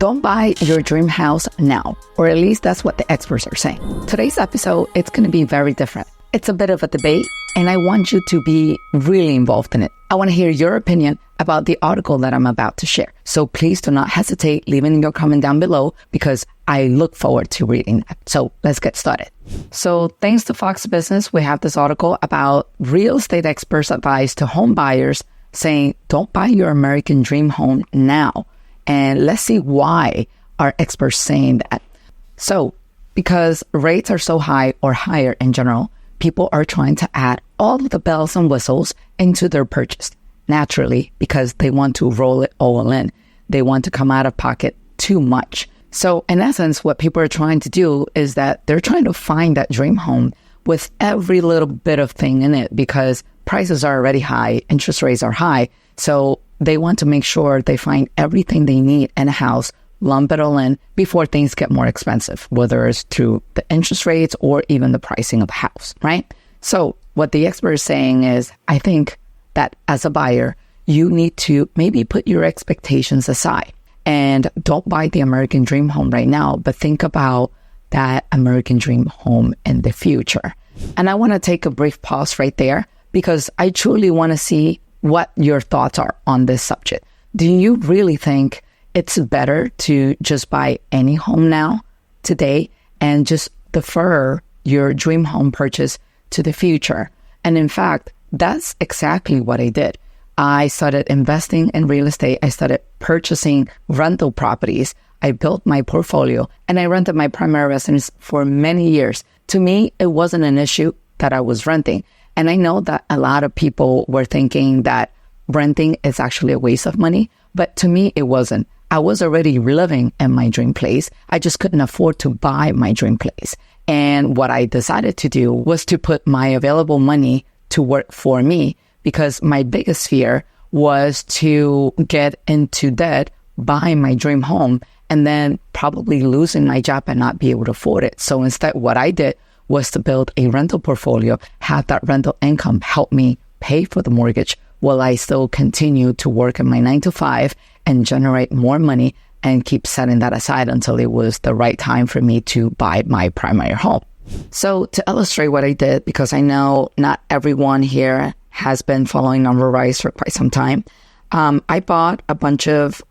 Don't buy your dream house now, or at least that's what the experts are saying. Today's episode, it's going to be very different. It's a bit of a debate, and I want you to be really involved in it. I want to hear your opinion about the article that I'm about to share. So please do not hesitate leaving your comment down below because I look forward to reading that. So let's get started. So thanks to Fox Business, we have this article about real estate experts' advice to home buyers saying, don't buy your American dream home now. And let's see why are experts saying that. So because rates are so high or higher in general, people are trying to add all of the bells and whistles into their purchase. Naturally, because they want to roll it all in. They want to come out of pocket too much. So in essence, what people are trying to do is that they're trying to find that dream home with every little bit of thing in it because prices are already high, interest rates are high. So they want to make sure they find everything they need in a house, lump it all in before things get more expensive, whether it's through the interest rates or even the pricing of the house, right? So what the expert is saying is, I think that as a buyer, you need to maybe put your expectations aside and don't buy the American dream home right now, but think about that American dream home in the future. And I want to take a brief pause right there because I truly want to see what your thoughts are on this subject. Do you really think it's better to just buy any home now, today, and just defer your dream home purchase to the future? And in fact, that's exactly what I did. I started investing in real estate. I started purchasing rental properties. I built my portfolio and I rented my primary residence for many years. To me, it wasn't an issue that I was renting. And I know that a lot of people were thinking that renting is actually a waste of money, but to me, it wasn't. I was already living in my dream place. I just couldn't afford to buy my dream place. And what I decided to do was to put my available money to work for me because my biggest fear was to get into debt, buy my dream home, and then probably losing my job and not be able to afford it. So instead, what I did was to build a rental portfolio, have that rental income help me pay for the mortgage while I still continue to work in my 9-to-5 and generate more money and keep setting that aside until it was the right time for me to buy my primary home. So to illustrate what I did, because I know not everyone here has been following NOVARISE for quite some time, I bought a bunch of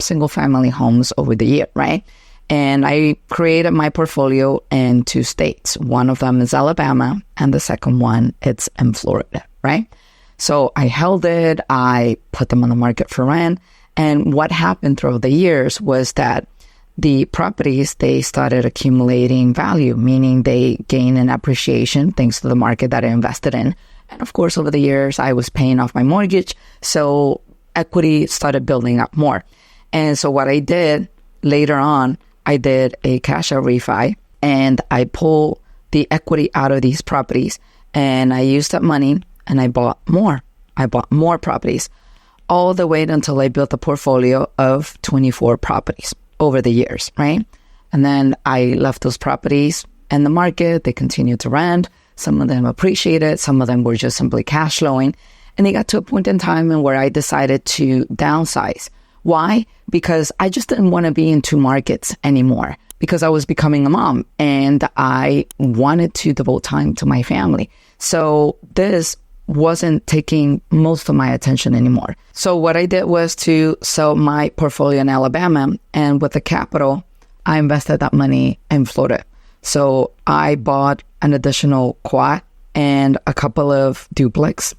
single family homes over the year, right? And I created my portfolio in 2 states. One of them is Alabama, and the second one, it's in Florida, right? So I held it, I put them on the market for rent. And what happened throughout the years was that the properties, they started accumulating value, meaning they gained an appreciation thanks to the market that I invested in. And of course, over the years, I was paying off my mortgage. So equity started building up more. And so what I did later on, I did a cash out refi and I pulled the equity out of these properties and I used that money and I bought more. I bought more properties all the way until I built a portfolio of 24 properties over the years, right? And then I left those properties in the market. They continued to rent. Some of them appreciated. Some of them were just simply cash flowing. And it got to a point in time where I decided to downsize. Why? Because I just didn't want to be in 2 markets anymore because I was becoming a mom and I wanted to devote time to my family. So this wasn't taking most of my attention anymore. So what I did was to sell my portfolio in Alabama, and with the capital, I invested that money in Florida. So I bought an additional quad and a couple of duplex.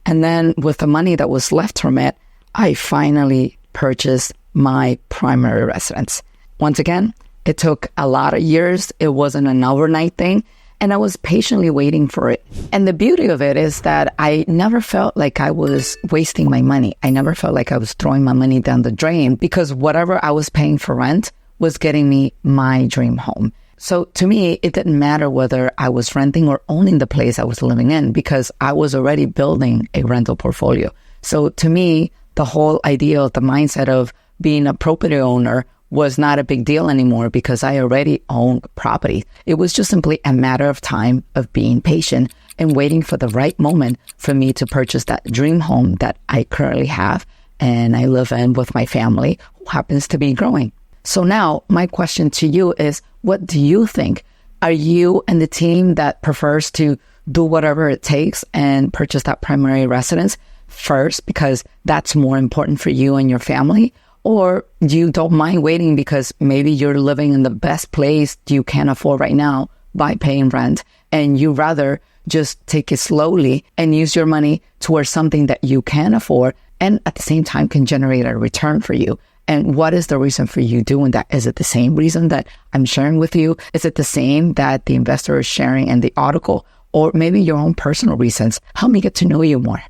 And then with the money that was left from it, I finally purchased my primary residence. Once again, it took a lot of years. It wasn't an overnight thing. And I was patiently waiting for it. And the beauty of it is that I never felt like I was wasting my money. I never felt like I was throwing my money down the drain because whatever I was paying for rent was getting me my dream home. So to me, it didn't matter whether I was renting or owning the place I was living in because I was already building a rental portfolio. So to me, the whole idea of the mindset of being a property owner was not a big deal anymore because I already owned property. It was just simply a matter of time of being patient and waiting for the right moment for me to purchase that dream home that I currently have and I live in with my family who happens to be growing. So now my question to you is, what do you think? Are you in the team that prefers to do whatever it takes and purchase that primary residence first because that's more important for you and your family? Or you don't mind waiting because maybe you're living in the best place you can afford right now by paying rent, and you rather just take it slowly and use your money towards something that you can afford and at the same time can generate a return for you? And what is the reason for you doing that? Is it the same reason that I'm sharing with you? Is it the same that the investor is sharing in the article? Or maybe your own personal reasons? Help me get to know you more.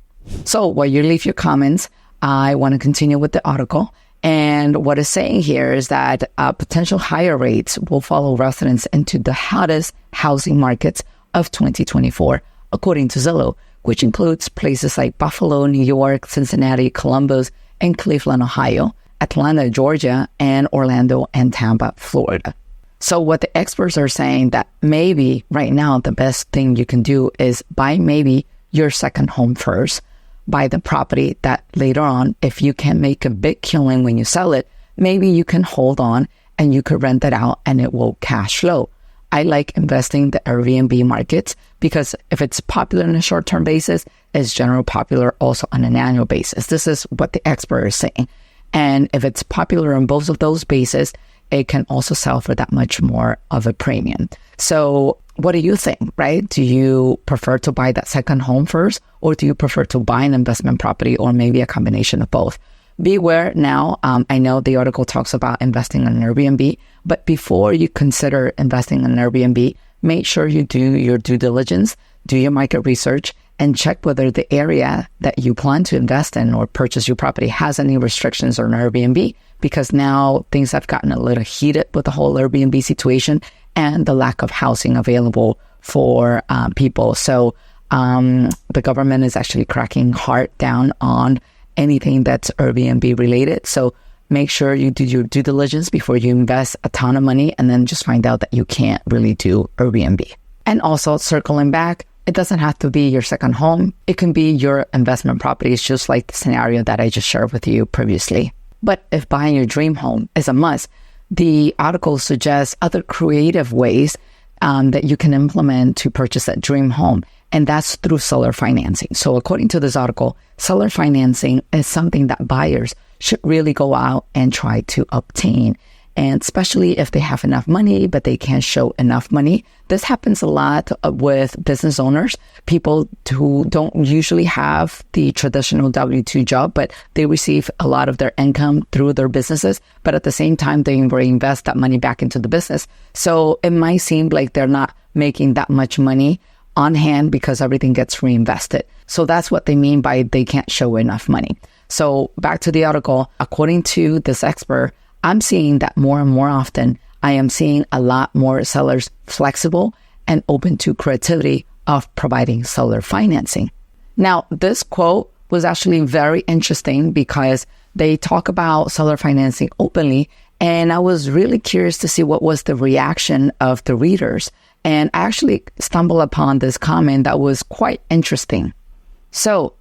So while you leave your comments, I want to continue with the article. And what it's saying here is that potential higher rates will follow residents into the hottest housing markets of 2024, according to Zillow, which includes places like Buffalo, New York, Cincinnati, Columbus, and Cleveland, Ohio, Atlanta, Georgia, and Orlando and Tampa, Florida. So what the experts are saying that maybe right now the best thing you can do is buy maybe your second home first, buy the property that later on, if you can make a big killing when you sell it, maybe you can hold on and you could rent it out and it will cash flow. I like investing the Airbnb markets because if it's popular on a short-term basis, it's generally popular also on an annual basis. This is what the expert is saying. And if it's popular on both of those bases, it can also sell for that much more of a premium. So what do you think, right? Do you prefer to buy that second home first, or do you prefer to buy an investment property, or maybe a combination of both? Beware now. I know the article talks about investing in an Airbnb, but before you consider investing in an Airbnb, make sure you do your due diligence, do your market research, and check whether the area that you plan to invest in or purchase your property has any restrictions on Airbnb, because now things have gotten a little heated with the whole Airbnb situation and the lack of housing available for people. So the government is actually cracking hard down on anything that's Airbnb related. So make sure you do your due diligence before you invest a ton of money and then just find out that you can't really do Airbnb. And also, circling back, it doesn't have to be your second home. It can be your investment properties, just like the scenario that I just shared with you previously. But if buying your dream home is a must, the article suggests other creative ways that you can implement to purchase that dream home, and that's through seller financing. So according to this article, seller financing is something that buyers should really go out and try to obtain. And especially if they have enough money, but they can't show enough money. This happens a lot with business owners, people who don't usually have the traditional W-2 job, but they receive a lot of their income through their businesses. But at the same time, they reinvest that money back into the business. So it might seem like they're not making that much money on hand because everything gets reinvested. So that's what they mean by they can't show enough money. So back to the article, according to this expert, I'm seeing that more and more often. I am seeing a lot more sellers flexible and open to creativity of providing seller financing. Now, this quote was actually very interesting because they talk about seller financing openly, and I was really curious to see what was the reaction of the readers. And I actually stumbled upon this comment that was quite interesting. So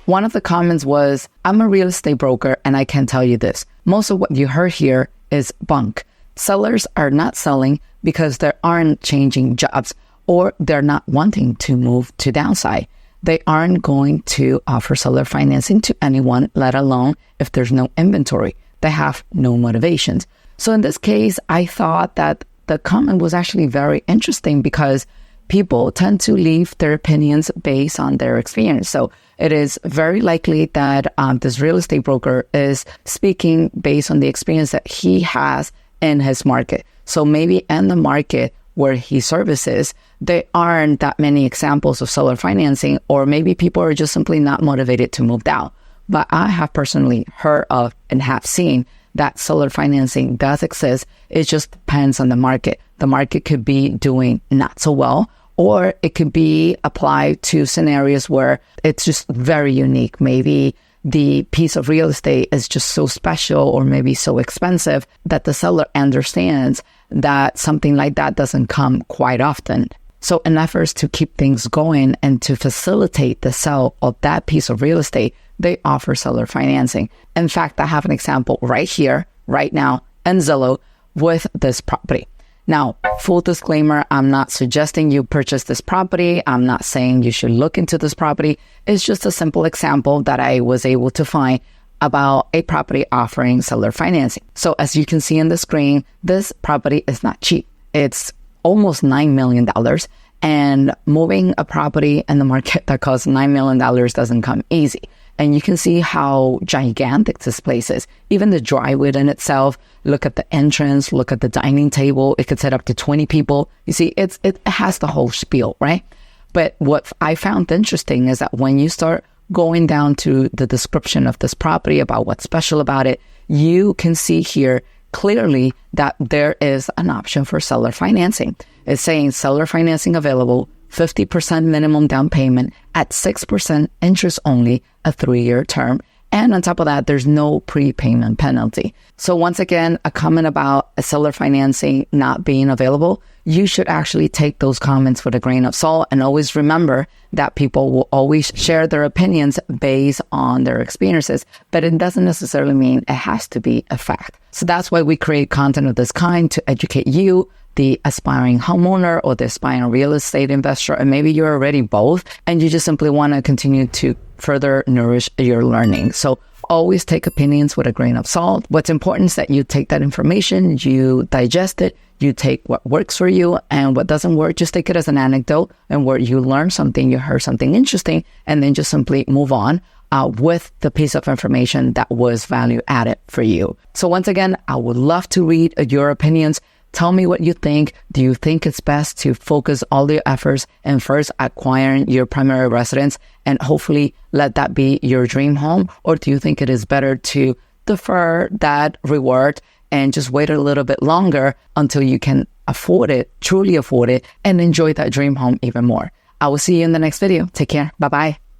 one of the comments was, I'm a real estate broker and I can tell you this. Most of what you heard here is bunk. Sellers are not selling because they aren't changing jobs or they're not wanting to move to downsize. They aren't going to offer seller financing to anyone, let alone if there's no inventory. They have no motivations. So in this case, I thought that the comment was actually very interesting because people tend to leave their opinions based on their experience. So it is very likely that this real estate broker is speaking based on the experience that he has in his market. So maybe in the market where he services, there aren't that many examples of seller financing, or maybe people are just simply not motivated to move down. But I have personally heard of and have seen that seller financing does exist. It just depends on the market. The market could be doing not so well, or it could be applied to scenarios where it's just very unique. Maybe the piece of real estate is just so special or maybe so expensive that the seller understands that something like that doesn't come quite often. So in efforts to keep things going and to facilitate the sale of that piece of real estate, they offer seller financing. In fact, I have an example right here, right now and Zillow with this property. Now, full disclaimer, I'm not suggesting you purchase this property. I'm not saying you should look into this property. It's just a simple example that I was able to find about a property offering seller financing. So as you can see on the screen, this property is not cheap. It's almost $9 million. And moving a property in the market that costs $9 million doesn't come easy. And you can see how gigantic this place is. Even the driveway in itself, look at the entrance, look at the dining table. It could sit up to 20 people. You see, it has the whole spiel, right? But what I found interesting is that when you start going down to the description of this property about what's special about it, you can see here clearly that there is an option for seller financing. It's saying seller financing available, 50% minimum down payment at 6% interest only, a 3-year term. And on top of that, there's no prepayment penalty. So once again, a comment about a seller financing not being available, you should actually take those comments with a grain of salt, and always remember that people will always share their opinions based on their experiences, but it doesn't necessarily mean it has to be a fact. So that's why we create content of this kind, to educate you, the aspiring homeowner or the aspiring real estate investor, and maybe you're already both, and you just simply want to continue to further nourish your learning. So always take opinions with a grain of salt. What's important is that you take that information, you digest it, you take what works for you, and what doesn't work, just take it as an anecdote, and where you learn something, you heard something interesting, and then just simply move on with the piece of information that was value added for you. So once again, I would love to read your opinions. Tell me what you think. Do you think it's best to focus all your efforts and first acquiring your primary residence and hopefully let that be your dream home? Or do you think it is better to defer that reward and just wait a little bit longer until you can afford it, truly afford it, and enjoy that dream home even more? I will see you in the next video. Take care. Bye-bye.